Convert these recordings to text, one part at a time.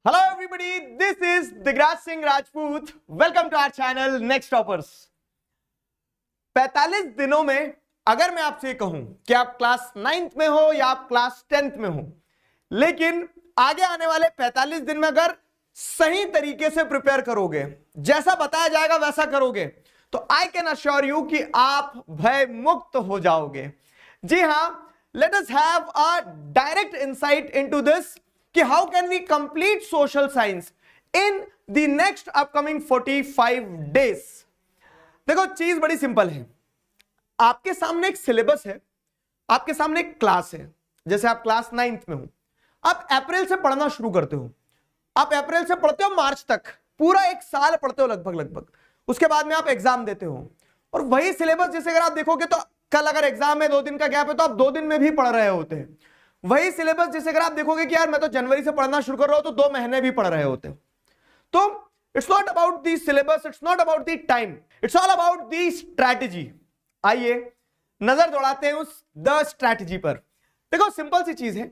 Hello everybody, this is Digraj Singh Rajput. Welcome to our channel next toppers. 45 दिनों में अगर मैं आपसे कहूं कि आप क्लास 9th में हो या आप क्लास 10th में हो, लेकिन आगे आने वाले 45 दिन में अगर सही तरीके से प्रिपेयर करोगे, जैसा बताया जाएगा वैसा करोगे, तो आई कैन अश्योर यू कि आप भय मुक्त हो जाओगे। जी हां, let us have a direct insight into this कि how can we complete social science in the next upcoming 45 days. देखो, चीज बड़ी सिंपल है। आपके सामने एक सिलेबस है, आपके सामने एक क्लास है। जैसे आप क्लास 9th में हो, आप अप्रैल से पढ़ना शुरू करते हो। आप अप्रैल से पढ़ते हो मार्च तक, पूरा एक साल पढ़ते हो लगभग। उसके बाद में आप एग्जाम देते हो और वही सिलेबस जैसे अगर आप देखोगे तो कल अगर एग्जाम में 2 दिन का गैप है तो आप 2 दिन में भी पढ़ रहे होते हैं। वही सिलेबस जैसे अगर आप देखोगे कि यार मैं तो जनवरी से पढ़ना शुरू कर रहा हूं तो 2 महीने भी पढ़ रहे होते हैं। तो it's not about the syllabus, it's not about the time, it's all about the strategy. आइए नजर दौड़ाते हैं उस द स्ट्रैटेजी पर। देखो, सिंपल सी चीज है,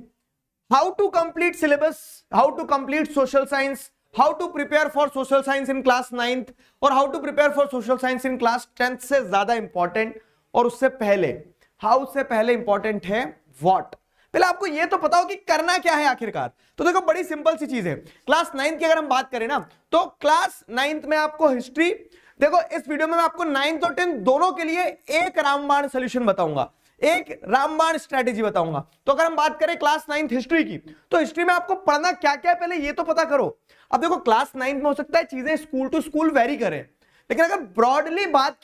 how to complete syllabus, how to complete social science, how to prepare for social science in class 9th और how to prepare for social science in class 10th से ज्यादा इंपॉर्टेंट और उससे पहले, हाउ से पहले इंपॉर्टेंट है व्हाट। पहले आपको यह तो पता हो कि करना क्या है आखिरकार। तो देखो, बड़ी सिंपल सी चीज है। क्लास 9th की अगर हम बात करें ना, तो क्लास 9th में आपको हिस्ट्री, देखो इस वीडियो में मैं आपको 9th और 10th दोनों के लिए एक रामबाण सॉल्यूशन बताऊंगा, एक रामबाण स्ट्रेटेजी बताऊंगा। तो अगर हम बात करें क्लास 9th हिस्ट्री की, तो हिस्ट्री में आपको पढ़ना क्या क्या है पहले ये तो पता करो। अब देखो, क्लास 9th में हो सकता है चीजें स्कूल टू स्कूल वेरी करें, लेकिन अगर ब्रॉडली बात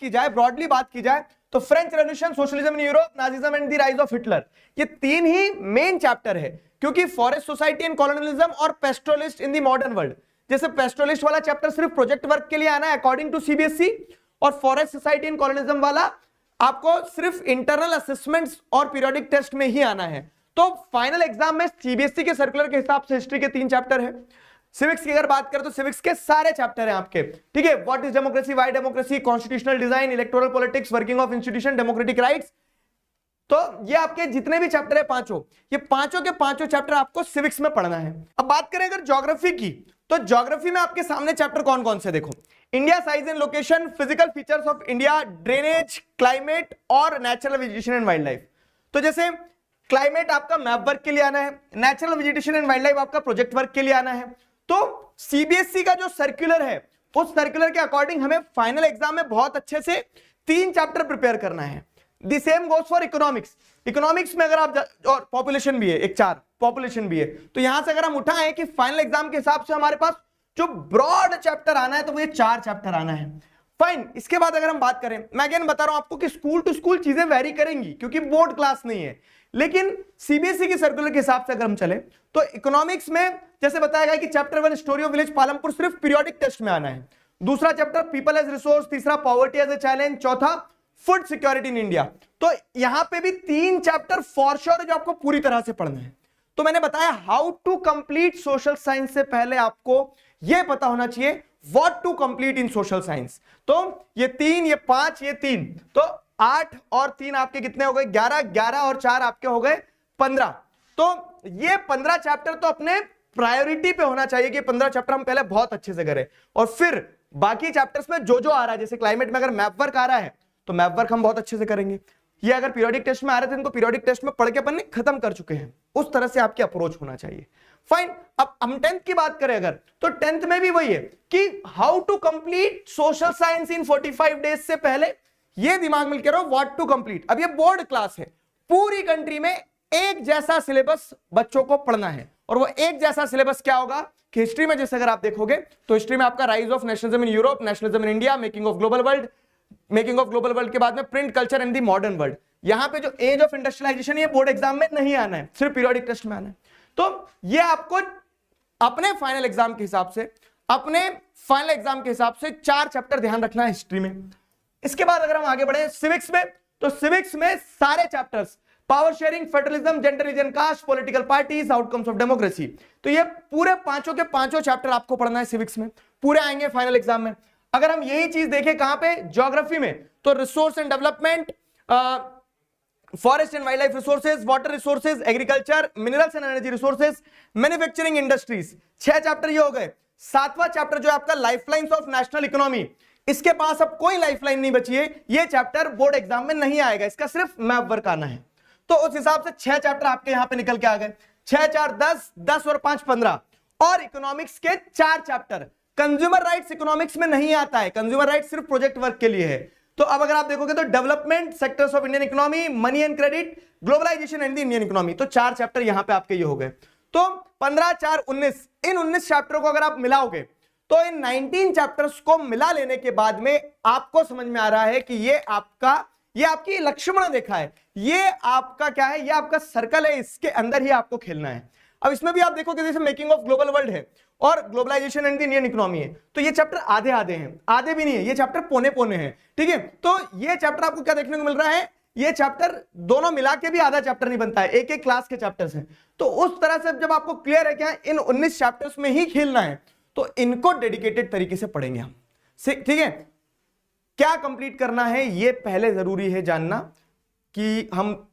की जाए तो French revolution, socialism in Europe, Nazism and the rise of Hitler, ये 3 ही मेन चैप्टर है। क्योंकि फॉरेस्ट सोसाइटी एंड कॉलोनियलिज्म और pastoralist in the modern world, जैसे पेस्टोरलिस्ट वाला चैप्टर सिर्फ प्रोजेक्ट वर्क के लिए आना है अकॉर्डिंग टू सीबीएसई, और फॉरेस्ट सोसाइटी एंड कॉलोनियलिज्म वाला आपको सिर्फ इंटरनल असेसमेंट्स और पीरियोडिक टेस्ट में ही आना है। तो फाइनल एग्जाम में सीबीएसई के सर्कुलर के हिसाब से हिस्ट्री के 3 चैप्टर है। सिविक्स की अगर बात करें तो सिविक्स के सारे चैप्टर हैं आपके, ठीक है। What is democracy, why democracy, constitutional design, electoral politics, working of institution, democratic rights. तो ये आपके जितने भी चैप्टर है पांचों, ये पांचों के पांचों चैप्टर आपको सिविक्स में पढ़ना है। अब बात करें अगर ज्योग्राफी की, तो ज्योग्राफी में आपके सामने चैप्टर कौन कौन से देखो, India size and location, physical features of India, drainage, climate और natural vegetation and wildlife. तो जैसे क्लाइमेट आपका मैप वर्क के लिए आना है, natural vegetation and wild life आपका प्रोजेक्ट वर्क के लिए आना है। तो सीबीएसई का जो सर्कुलर है, उस सर्कुलर के अकॉर्डिंग हमें फाइनल एग्जाम में बहुत अच्छे से 3 चैप्टर प्रिपेयर करना है। The same goes for economics. Economics में अगर आप और पॉपुलेशन भी है, एक 4 पॉपुलेशन भी है, तो यहां से अगर हम उठाएं कि फाइनल एग्जाम के हिसाब से हमारे पास जो ब्रॉड चैप्टर आना है तो वो ये 4 चैप्टर आना है। फाइन। इसके बाद अगर हम बात करें, मैं अगेन बता रहा हूं आपको कि स्कूल टू स्कूल चीजें वेरी करेंगी क्योंकि बोर्ड क्लास नहीं है, लेकिन सीबीएसई के सर्कुलर के हिसाब से अगर हम चले तो इकोनॉमिक्स में जैसे बताया गया कि chapter 1 story of village Palampur सिर्फ पीरियोडिक टेस्ट में आना है, दूसरा चैप्टर पीपल एज रिसोर्स, तीसरा पॉवर्टी एज ए चैलेंज, चौथा फूड सिक्योरिटी इन इंडिया। तो यहां पे भी 3 चैप्टर फॉर श्योर है जो आपको पूरी तरह से पढ़ना है। तो मैंने बताया how to complete social science से पहले आपको यह पता होना चाहिए what to complete in social science. तो ये 3, ये 5, ये 3, तो 8 और 3 आपके कितने हो गए, 11, 11 और 4 आपके हो गए 15। तो ये 15 चैप्टर तो अपने प्रायोरिटी पे होना चाहिए कि 15 चैप्टर हम पहले बहुत अच्छे से करें, और फिर बाकी चैप्टर्स में जो जो आ रहा है, जैसे क्लाइमेट में अगर मैप वर्क आ रहा है तो मैप वर्क हम बहुत अच्छे से करेंगे। ये अगर पीरियोडिक टेस्ट में आ रहे थे, इनको पीरियोडिक टेस्ट में पढ़ के अपन ने खत्म कर चुके हैं। उस तरह से आपकी अप्रोच होना चाहिए। फाइन। अब हम 10th की बात करें अगर, तो 10th में भी वही है कि how to complete social science in 45 days से पहले ये दिमाग में करो व्हाट टू कंप्लीट। अब ये बोर्ड क्लास है, पूरी कंट्री में एक जैसा सिलेबस बच्चों को पढ़ना है, और वो एक जैसा सिलेबस क्या होगा कि हिस्ट्री में जैसे अगर आप देखोगे तो हिस्ट्री में आपका rise of nationalism in Europe, nationalism in India, making of global world, making of global world के बाद में print culture and the modern world. यहां पे जो एज ऑफ इंडस्ट्रियलाइजेशन ये बोर्ड एग्जाम में नहीं आना है, सिर्फ पीरियोडिक टेस्ट में आना है। तो ये आपको अपने फाइनल एग्जाम के हिसाब से 4 चैप्टर ध्यान रखना है हिस्ट्री में। इसके बाद अगर हम आगे बढ़े सिविक्स में, तो सिविक्स में सारे chapters, power sharing, federalism, gender, region, caste, political parties, outcomes of democracy, तो ये पूरे पांचों के पांचों चैप्टर आपको पढ़ना है सिविक्स में, पूरे आएंगे फाइनल एग्जाम में। अगर हम यही चीज देखें कहां पे, ज्योग्राफी में, तो resource and development, forest and wild life resources, water resources, agriculture, minerals and energy resources, manufacturing industries. 6 chapter ये हो गए। 7वां चैप्टर जो है आपका लाइफलाइंस ऑफ नेशनल इकोनॉमी, इसके पास अब कोई लाइफलाइन नहीं बची है, ये चैप्टर बोर्ड एग्जाम में नहीं आएगा, इसका सिर्फ मैप वर्क आना है। तो उस हिसाब से 6 चैप्टर आपके यहां पे निकल के आ गए। 6 4 10, 10 और 5 15, और इकोनॉमिक्स के 4 चैप्टर। कंज्यूमर राइट्स इकोनॉमिक्स में नहीं आता है, कंज्यूमर राइट्स सिर्फ प्रोजेक्ट वर्क के लिए है। तो अब अगर आप देखोगे तो development sectors of Indian economy, money and credit, globalisation and the Indian economy, तो 4 चैप्टर यहां पे आपके ये हो गए। तो 15 4 19, इन 19 चैप्टरों को अगर आप मिलाओगे तो इन 19 चैप्टर्स को मिला लेने के बाद में आपको समझ में आ रहा है कि ये आपकी लक्ष्मण रेखा है, ये आपका क्या है, ये आपका सर्कल है, इसके अंदर ही आपको खेलना है। अब इसमें भी आप देखोगे जैसे मेकिंग ऑफ ग्लोबल वर्ल्ड है और globalisation and the Indian economy है, तो ये चैप्टर आधे आधे हैं, आधे भी नहीं है, ये चैप्टर पौने पौने हैं, ठीक है। तो ये चैप्टर आपको क्या देखने को मिल रहा है, ये चैप्टर दोनों मिला के भी आधा चैप्टर नहीं बनता है, एक एक क्लास के चैप्टर्स हैं। तो उस तरह से जब आपको क्लियर है क्या इन 19 चैप्टर्स में ही खेलना है, तो इनको डेडिकेटेड तरीके से पढ़ेंगे हम, ठीक है। क्या कंप्लीट करना है ये पहले जरूरी है जानना, कि हम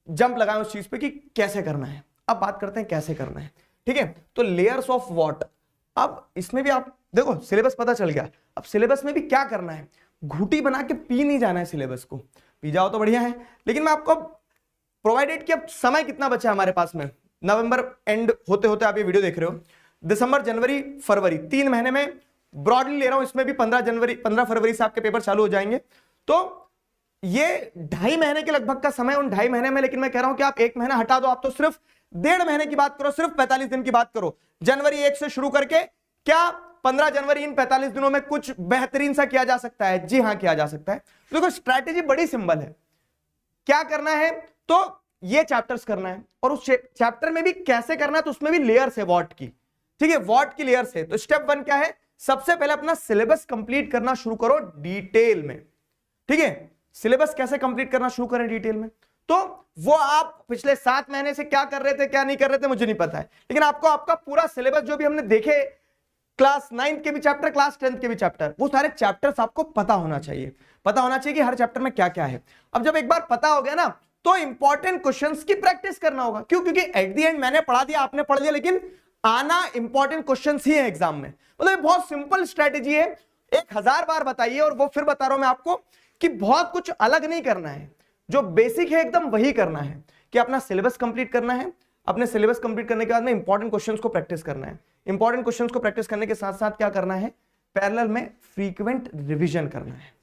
जंप लगाएं उस चीज पे कि कैसे करना है। अब बात करते हैं कैसे करना है, ठीक है। तो लेयर्स ऑफ व्हाट, अब इसमें भी आप देखो सिलेबस पता चल गया, अब सिलेबस में भी क्या करना है, घूटी बना के पी नहीं जाना है सिलेबस को, पी जाओ तो बढ़िया है, लेकिन मैं आपको प्रोवाइडेड कि अब समय कितना बचा है हमारे पास में, नवंबर एंड होते होते आप ये वीडियो देख रहे हो, दिसंबर जनवरी फरवरी 3 महीने में ब्रॉडली ले रहा हूं, इसमें भी 15 फरवरी से आपके पेपर चालू हो जाएंगे। तो ये 2.5 महीने के लगभग का समय, उन 2.5 महीने में, लेकिन मैं कह रहा हूं कि आप 1 महीना हटा दो, आप तो सिर्फ 1.5 महीने की बात करो, सिर्फ 45 दिन की बात करो। जनवरी 1 से शुरू करके क्या 15 जनवरी, इन 45 दिनों में कुछ बेहतरीन सा किया जा सकता है? जी हां, किया जा सकता है। देखो स्ट्रैटेजी बड़ी सिंपल है, क्या करना है, तो ये चैप्टर्स करना है, और उस चैप्टर में भी कैसे करना है, तो उसमें भी लेयर्स है व्हाट की, ठीक है, व्हाट की लेयर्स है। तो स्टेप 1 क्या है, सबसे पहले अपना सिलेबस कंप्लीट करना शुरू करो डिटेल में, ठीक है। सिलेबस कैसे कंप्लीट करना शुरू करें डिटेल में, तो वो आप पिछले 7 महीने से क्या कर रहे थे क्या नहीं कर रहे थे मुझे नहीं पता है, लेकिन आपको आपका पूरा सिलेबस जो भी हमने देखे, क्लास 9 के भी चैप्टर, क्लास 10 के भी चैप्टर, वो सारे चैप्टर्स आपको पता होना चाहिए, पता होना चाहिए कि हर चैप्टर में क्या क्या है। अब जब एक बार पता हो गया ना, तो इंपॉर्टेंट क्वेश्चंस की प्रैक्टिस करना होगा। क्यों? क्योंकि एट द एंड मैंने पढ़ा दिया, आपने पढ़ लिया, लेकिन आना इंपॉर्टेंट क्वेश्चंस ही है एग्जाम में। मतलब बहुत सिंपल स्ट्रेटेजी है, 1000 बार बताइए, और वो फिर बता रहा हूं मैं आपको कि बहुत कुछ अलग नहीं करना है, जो बेसिक है एकदम वही करना है, कि अपना सिलेबस कंप्लीट करना है, अपने सिलेबस कंप्लीट करने के बाद में इंपॉर्टेंट क्वेश्चंस को प्रैक्टिस करना है, इंपॉर्टेंट क्वेश्चंस को प्रैक्टिस करने के साथ साथ क्या करना है, पैरेलल में फ्रीक्वेंट रिवीजन करना है।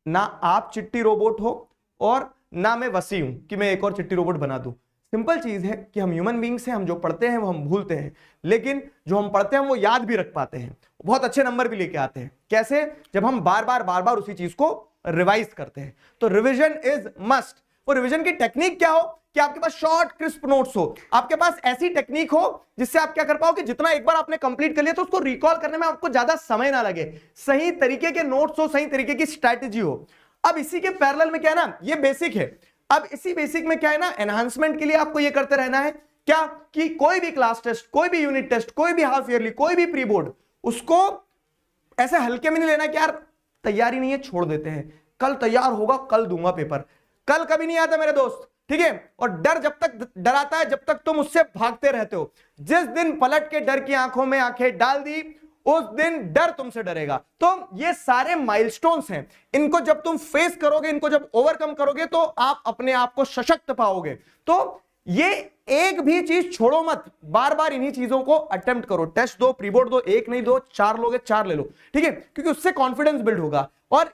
ना आप चिट्टी रोबोट हो और ना मैं वसी हूं कि मैं एक और चिट्टी रोबोट बना दूं। सिंपल चीज है कि हम ह्यूमन बींग्स हैं, हम जो पढ़ते हैं वो हम भूलते हैं, लेकिन जो हम पढ़ते हैं वो याद भी रख पाते हैं, बहुत अच्छे नंबर भी लेके आते हैं। कैसे? जब हम बार बार उसी चीज को रिवाइज करते हैं। तो रिवीजन इज मस्ट। वो रिवीजन की टेक्निक क्या हो कि आपके पास शॉर्ट क्रिस्प नोट्स हो, आपके पास ऐसी टेक्निक हो जिससे आप क्या कर पाओ कि जितना एक बार आपने कंप्लीट कर लिया तो उसको रिकॉल करने में आपको ज्यादा समय ना लगे, सही तरीके के नोट्स हो, सही तरीके की स्ट्रैटेजी हो। अब इसी के पैरेलल में क्या है ना, ये बेसिक है, अब इसी बेसिक में क्या है ना, एनहांसमेंट के लिए आपको ये करते रहना है क्या, कि कोई भी क्लास टेस्ट, कोई भी यूनिट टेस्ट, कोई भी हाफ ईयरली, कोई भी प्री बोर्ड, उसको ऐसे हल्के में नहीं लेना कि यार तैयारी नहीं है छोड़ देते हैं, कल तैयार होगा कल दूंगा पेपर। कल कभी नहीं आता मेरे दोस्त, ठीक है। और डर जब तक डराता है जब तक तुम उससे भागते रहते हो, जिस दिन पलट के डर की आंखों में आंखें डाल दी उस दिन डर तुमसे डरेगा। तो ये सारे माइलस्टोन्स हैं, इनको जब तुम फेस करोगे, इनको जब ओवरकम करोगे तो आप अपने आप को सशक्त पाओगे। तो ये एक भी चीज छोड़ो मत, बार बार इन्हीं चीजों को अटेम्प्ट करो। टेस्ट दो, प्री बोर्ड दो, 1 नहीं दो, 4 लोगे 4 ले लो, ठीक है, क्योंकि उससे कॉन्फिडेंस बिल्ड होगा। और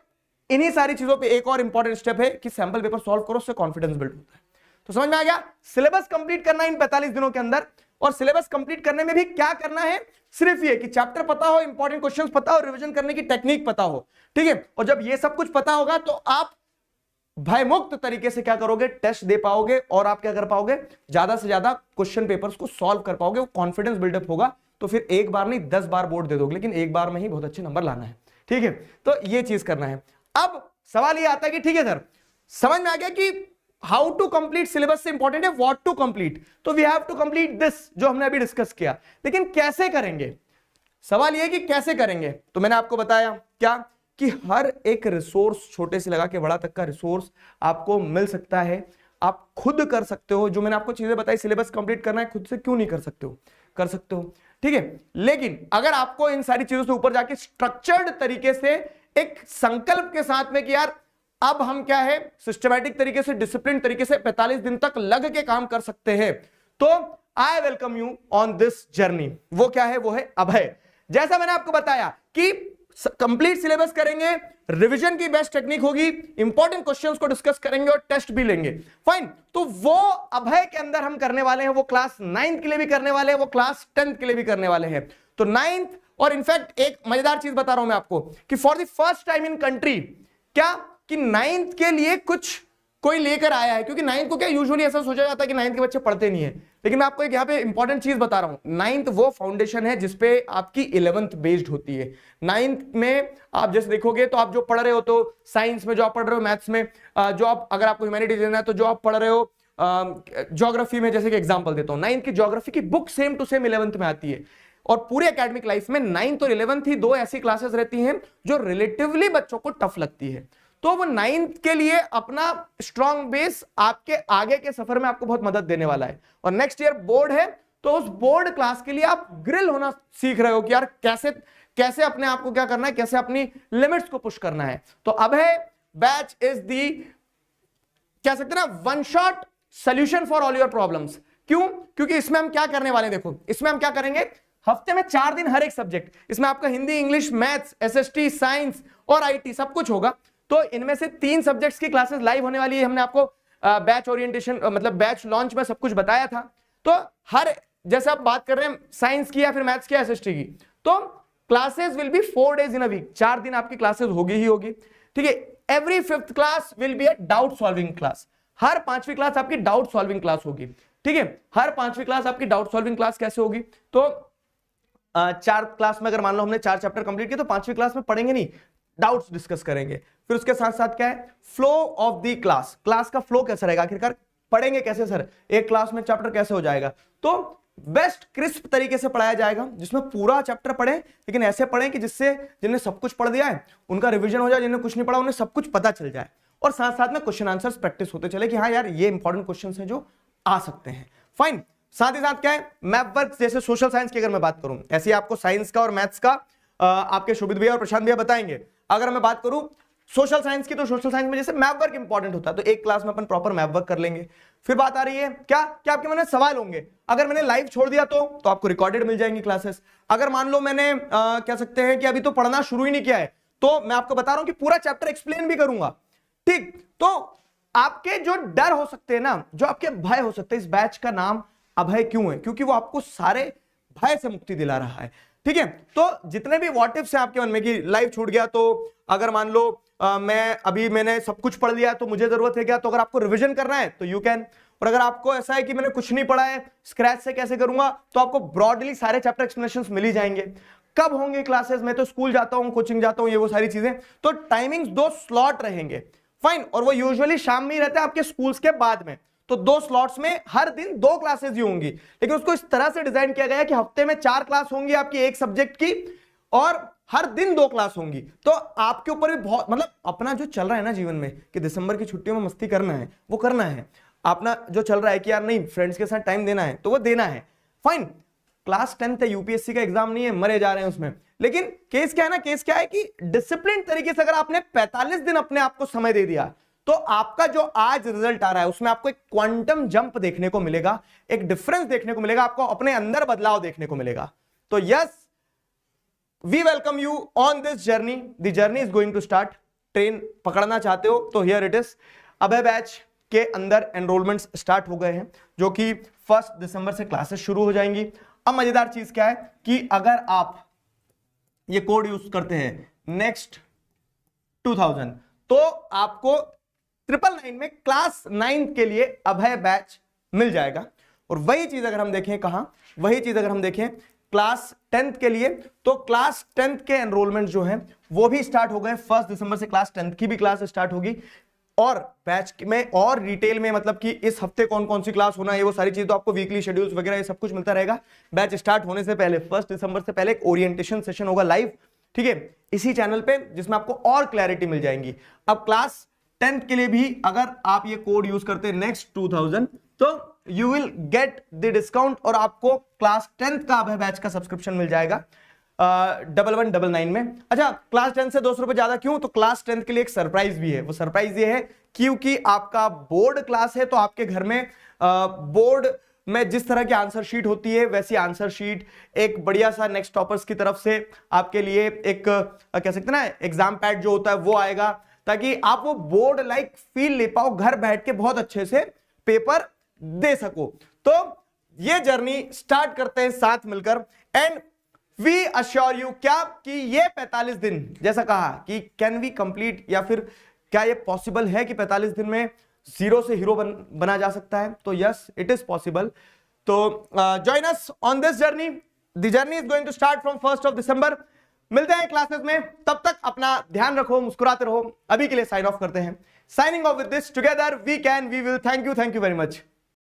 इन्हीं सारी चीजों पे एक और इंपॉर्टेंट स्टेप है कि सैंपल पेपर सॉल्व करो, उससे कॉन्फिडेंस बिल्ड होता है। तो समझ में आ गया, सिलेबस कंप्लीट करना इन 45 दिनों के अंदर। और सिलेबस कंप्लीट करने में भी क्या करना है, सिर्फ ये कि चैप्टर पता हो, इंपॉर्टेंट क्वेश्चंस पता हो, रिवीजन करने की टेक्निक पता हो, ठीक है। और जब ये सब कुछ पता होगा तो आप भयमुक्त तरीके से क्या करोगे, टेस्ट दे पाओगे, और आप क्या कर पाओगे, ज्यादा से ज्यादा क्वेश्चन पेपर्स को सॉल्व कर पाओगे। वो कॉन्फिडेंस बिल्डअप होगा, तो फिर एक बार नहीं 10 बार बोर्ड दे दोगे, लेकिन एक बार में ही बहुत अच्छे नंबर लाना है, ठीक है। तो ये चीज करना है। अब सवाल ये आता है कि ठीक है सर, समझ में आ गया कि हाउ टू कंप्लीट सिलेबस से इंपॉर्टेंट है व्हाट टू कंप्लीट, तो we have to complete this जो हमने अभी डिस्कस किया, लेकिन कैसे करेंगे, सवाल यह कि कैसे करेंगे। तो मैंने आपको बताया क्या कि हर एक रिसोर्स, छोटे से लगा के बड़ा तक का रिसोर्स आपको मिल सकता है। आप खुद कर सकते हो। जो मैंने आपको चीजें बताई, सिलेबस कंप्लीट करना है, खुद से क्यों नहीं कर सकते हो, कर सकते हो, ठीक है। लेकिन अगर आपको इन सारी चीजों से ऊपर जाके स्ट्रक्चर्ड तरीके से एक संकल्प के साथ में कि यार अब हम क्या है सिस्टमैटिक तरीके से, डिसिप्लिन तरीके से 45 दिन तक लग के काम कर सकते हैं, तो I welcome you on this journey. वो क्या है, वो है अभय। जैसा मैंने आपको बताया कि कंप्लीट सिलेबस करेंगे, रिवीजन की बेस्ट टेक्निक होगी, इंपॉर्टेंट क्वेश्चंस को डिस्कस करेंगे और टेस्ट भी लेंगे। फाइन, तो वो अभय के अंदर हम करने वाले हैं, वो क्लास 9th के लिए भी करने वाले हैं, वो क्लास 10th के लिए भी करने वाले हैं। तो 9th, और इनफैक्ट एक मजेदार चीज बता रहा हूं मैं आपको कि for the first time in country क्या कि 9th के लिए कुछ कोई लेकर आया है, क्योंकि 9th को क्या यूजुअली ऐसा सोचा जाता है कि 9th के बच्चे पढ़ते नहीं है। लेकिन मैं आपको एक यहाँ पे इंपॉर्टेंट चीज बता रहा हूं, 9th वो फाउंडेशन है जिसपे आपकी 11th बेस्ड होती है। 9th में आप जैसे देखोगे तो आप जो पढ़ रहे हो, तो साइंस में जो आप पढ़ रहे हो, मैथ्स में जो आप, अगर आपको ह्यूमैनिटीज लेना है तो जो आप पढ़ रहे हो, ज्योग्राफी में, जैसे कि एग्जांपल देता हूं, 9th की ज्योग्राफी की book same to same 11th में आती है। और पूरे एकेडमिक लाइफ में 9th और 11th ही दो ऐसी क्लासेस रहती हैं जो रिलेटिवली बच्चों को टफ लगती है। तो वो 9th के लिए अपना स्ट्रॉन्ग बेस आपके आगे के सफर में आपको बहुत मदद देने वाला है। और नेक्स्ट ईयर बोर्ड है, तो उस बोर्ड क्लास के लिए आप ग्रिल होना सीख रहे हो कि यार कैसे कैसे अपने आप को क्या करना है, कैसे अपनी लिमिट्स को पुश करना है। तो अब है बैच इज दी, कह सकते हैं ना, one shot solution for all your problems. क्यों? क्योंकि इसमें हम क्या करने वाले हैं, देखो इसमें हम क्या करेंगे, हफ्ते में 4 दिन हर एक सब्जेक्ट, इसमें आपका Hindi, English, maths, SST, science और आईटी सब कुछ होगा। तो इनमें से 3 सब्जेक्ट्स की क्लासेस लाइव होने वाली है। हमने आपको बैच ओरिएंटेशन मतलब बैच लॉन्च में सब कुछ बताया था। तो हर, जैसे आप बात कर रहे हैं साइंस की या फिर मैथ्स की, एसएसटी की, तो classes will be 4 days in a week, 4 दिन आपकी क्लासेस होगी ही होगी, ठीक है। Every 5th class will be a doubt solving class, हर 5वीं क्लास आपकी डाउट सॉल्विंग क्लास होगी, ठीक है। हर 5वीं क्लास आपकी डाउट सॉल्विंग क्लास कैसे होगी, तो 4 क्लास में अगर मान लो हमने 4 चैप्टर कंप्लीट किए, तो 5वीं क्लास में पढ़ेंगे नहीं, डाउट्स डिस्कस करेंगे। फिर उसके साथ साथ क्या है, flow of the class, class का फ्लो कैसा रहेगा, आखिरकार पढ़ेंगे कैसे सर, एक क्लास में चैप्टर कैसे हो जाएगा। तो बेस्ट क्रिस्प तरीके से पढ़ाया जाएगा, जिसमें पूरा चैप्टर पढ़े, लेकिन ऐसे पढ़ें कि जिससे जिन्हें सब कुछ पढ़ दिया है उनका रिवीजन हो जाए, जिन्हें कुछ नहीं पढ़ा उन्हें सब कुछ पता चल जाए, और साथ साथ में क्वेश्चन आंसर्स प्रैक्टिस होते चले कि हाँ यार ये इंपॉर्टेंट क्वेश्चंस हैं जो आ सकते हैं। फाइन, साथ ही साथ क्या है, मैप वर्क, जैसे सोशल साइंस की अगर मैं बात करूं, ऐसे आपको साइंस का और मैथ्स का आपके शोभित भैया और प्रशांत भैया बताएंगे। अगर मैं बात करूं सोशल साइंस की, तो सोशल साइंस में जैसे मैप वर्क इंपॉर्टेंट होता है, तो एक क्लास में अपन प्रॉपर मैप वर्क कर लेंगे। फिर बात आ रही है क्या, क्या आपके मन में सवाल होंगे, अगर मैंने लाइव छोड़ दिया तो आपको रिकॉर्डेड मिल जाएंगी क्लासेस। अगर मान लो मैंने कह सकते हैं कि अभी तो पढ़ना शुरू ही नहीं किया है, तो मैं आपको बता रहा हूं कि पूरा चैप्टर एक्सप्लेन भी करूंगा, ठीक। तो आपके जो डर हो सकते हैं ना, जो आपके भय हो सकते हैं, इस बैच का नाम अभय क्यों है, क्योंकि वो आपको सारे भय से मुक्ति दिला रहा है, ठीक है। तो जितने भी व्हाट इफ्स हैं आपके मन में कि लाइव छूट गया, तो अगर मान लो मैंने सब कुछ पढ़ लिया तो मुझे जरूरत है क्या, तो अगर आपको रिवीजन करना है तो यू कैन। और अगर आपको ऐसा है कि मैंने कुछ नहीं पढ़ा है, स्क्रैच से कैसे करूंगा, तो आपको ब्रॉडली सारे चैप्टर एक्सप्लेनेशंस मिल ही जाएंगे। कब होंगे क्लासेस, मैं तो स्कूल जाता हूं, कोचिंग जाता हूं, ये वो सारी चीजें, तो टाइमिंग्स 2 स्लॉट रहेंगे, फाइन। और वो यूजुअली शाम में ही रहते हैं आपके स्कूल्स के बाद में, तो 2 स्लॉट्स में हर दिन 2 क्लासेस ही होंगी, लेकिन उसको इस तरह से डिजाइन किया गया है कि हफ्ते में 4 क्लास होंगी आपकी एक सब्जेक्ट की, और हर दिन 2 क्लास होंगी। तो आपके ऊपर भी बहुत, मतलब अपना जो चल रहा है ना जीवन में कि दिसंबर की छुट्टियों में मस्ती करना है, वो करना है। अपना जो चल रहा है कि यार नहीं फ्रेंड्स के साथ टाइम देना है, तो वो देना है, फाइन। क्लास 10th है, यूपीएससी का एग्जाम नहीं है, मरे जा रहे हैं उसमें, लेकिन केस क्या है ना, केस क्या है कि डिसिप्लिन तरीके से अगर आपने 45 दिन अपने आप को समय दे दिया, तो आपका जो आज रिजल्ट आ रहा है उसमें आपको एक क्वांटम जंप देखने को मिलेगा, एक डिफरेंस देखने को मिलेगा, आपको अपने अंदर बदलाव देखने को मिलेगा। तो yes, we welcome you on this journey, the journey is going to start. Train पकड़ना चाहते हो तो here it is. Abhay batch के अंदर एनरोलमेंट्स स्टार्ट हो गए हैं, जो कि 1 दिसंबर से क्लासेस शुरू हो जाएंगी। अब मजेदार चीज क्या है कि अगर आप ये कोड यूज करते हैं नेक्स्ट 2000, तो आपको 999 में क्लास 9 के लिए अभय बैच मिल जाएगा। और वही चीज अगर हम देखें कहां, वही चीज अगर हम देखें क्लास 10th के लिए, तो क्लास 10th के एनरोलमेंट जो हैं वो भी स्टार्ट हो गए। 1 दिसंबर से क्लास 10th की भी क्लास स्टार्ट होगी, और बैच में और डिटेल में मतलब कि इस हफ्ते कौन कौन सी क्लास होना है, वो सारी चीज तो आपको वीकली शेड्यूल्स वगैरह ये सब कुछ मिलता रहेगा। बैच स्टार्ट होने से पहले 1 दिसंबर से पहले एक ओरिएंटेशन सेशन होगा लाइव, ठीक है, इसी चैनल पे, जिसमें आपको और क्लैरिटी मिल जाएंगी। अब क्लास 10th के लिए भी अगर आप ये कोड यूज करते हैं नेक्स्ट 2000 तो you will get the discount और आपको क्लास 10th का बैच का सब्सक्रिप्शन मिल जाएगा 1199 में। अच्छा, क्लास 10 से 200 रुपए ज्यादा क्यों? तो क्लास 10th के लिए एक सरप्राइज भी है। वो सरप्राइज ये है क्योंकि आपका बोर्ड क्लास है तो आपके घर में बोर्ड में जिस तरह की आंसर शीट होती है वैसी आंसर शीट एक बढ़िया सा नेक्स्ट टॉपर्स की तरफ से आपके लिए एक कह सकते हैं ना एग्जाम पैड जो होता है वो आएगा, ताकि आप वो बोर्ड लाइक फील ले पाओ, घर बैठ के बहुत अच्छे से पेपर दे सको। तो ये जर्नी स्टार्ट करते हैं साथ मिलकर एंड वी अश्योर यू क्या कि ये 45 दिन जैसा कहा कि कैन वी कंप्लीट, या फिर क्या ये पॉसिबल है कि 45 दिन में जीरो से हीरो बना जा सकता है? तो यस, इट इज पॉसिबल। तो join us on this journey. The journey is going to start from 1st of December। मिलते हैं क्लासेस में, तब तक अपना ध्यान रखो, मुस्कुराते रहो। अभी के लिए साइन ऑफ करते हैं। Signing off with this, together we can, we will. Thank you very much.